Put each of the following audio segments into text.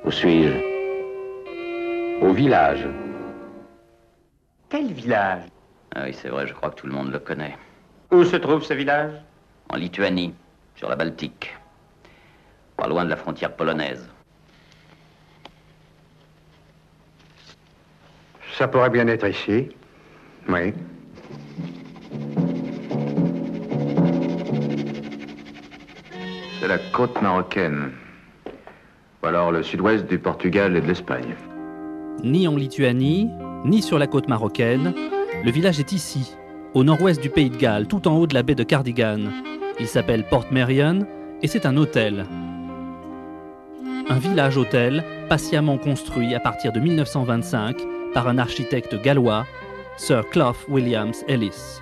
Où suis-je? Au village. Quel village? Ah oui, c'est vrai, je crois que tout le monde le connaît. Où se trouve ce village? En Lituanie, sur la Baltique. Pas loin de la frontière polonaise. Ça pourrait bien être ici. Oui. C'est la côte marocaine. Ou alors le sud-ouest du Portugal et de l'Espagne. Ni en Lituanie, ni sur la côte marocaine, le village est ici, au nord-ouest du Pays de Galles, tout en haut de la baie de Cardigan. Il s'appelle Portmeirion et c'est un hôtel. Un village-hôtel patiemment construit à partir de 1925 par un architecte gallois, Sir Clough Williams Ellis.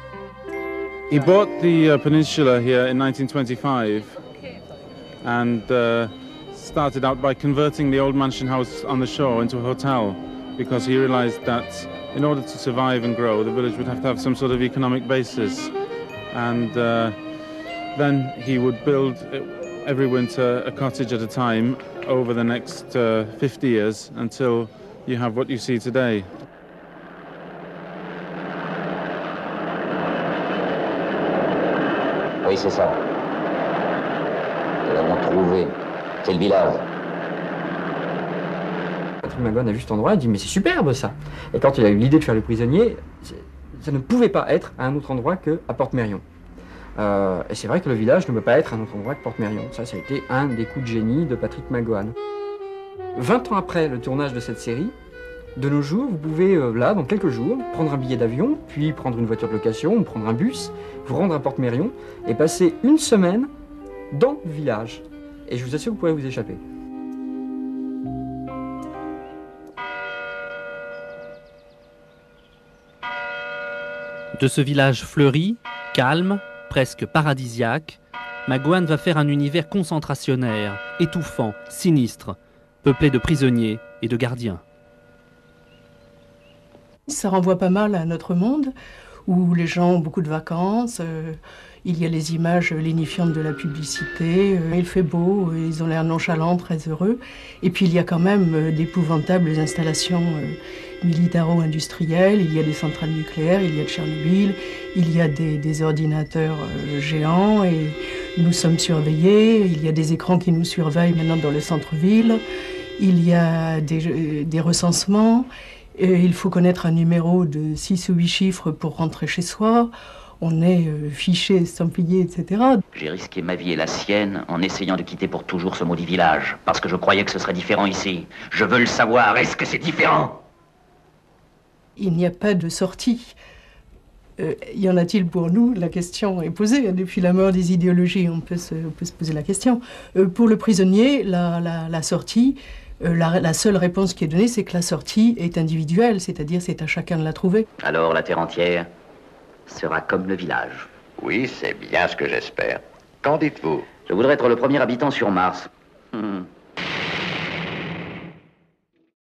He bought the peninsula here in 1925 and started out by converting the old mansion house on the shore into a hotel because he realized that in order to survive and grow, the village would have to have some sort of economic basis. And then he would build every winter a cottage at a time over the next 50 years until you have what you see today. Oui, c'est ça. Nous l'avons trouvé. C'est le village. Patrick McGowan a vu cet endroit, il dit mais c'est superbe ça. Et quand il a eu l'idée de faire les prisonniers, ça ne pouvait pas être à un autre endroit qu'à Portmeirion. Et c'est vrai que le village ne peut pas être à un autre endroit que Portmeirion. Ça a été un des coups de génie de Patrick McGowan. 20 ans après le tournage de cette série, de nos jours, vous pouvez, là, dans quelques jours, prendre un billet d'avion, puis prendre une voiture de location, ou prendre un bus, vous rendre à Portmeirion, et passer une semaine dans le village. Et je vous assure que vous pourrez vous échapper. De ce village fleuri, calme, presque paradisiaque, McGowan va faire un univers concentrationnaire, étouffant, sinistre, peuplé de prisonniers et de gardiens. Ça renvoie pas mal à notre monde, où les gens ont beaucoup de vacances, il y a les images lénifiantes de la publicité, il fait beau, ils ont l'air nonchalants, très heureux. Et puis il y a quand même d'épouvantables installations militaro-industrielles, il y a des centrales nucléaires, il y a de Tchernobyl, il y a des ordinateurs géants et nous sommes surveillés, il y a des écrans qui nous surveillent maintenant dans le centre-ville, il y a des recensements. Il faut connaître un numéro de 6 ou 8 chiffres pour rentrer chez soi. On est fiché, estampillé, etc. J'ai risqué ma vie et la sienne en essayant de quitter pour toujours ce maudit village, parce que je croyais que ce serait différent ici. Je veux le savoir, est-ce que c'est différent? Il n'y a pas de sortie. Y en a-t-il pour nous? La question est posée. Depuis la mort des idéologies, on peut se poser la question. Pour le prisonnier, la sortie... La seule réponse qui est donnée, c'est que la sortie est individuelle, c'est-à-dire c'est à chacun de la trouver. Alors la terre entière sera comme le village. Oui, c'est bien ce que j'espère. Qu'en dites-vous? Je voudrais être le premier habitant sur Mars.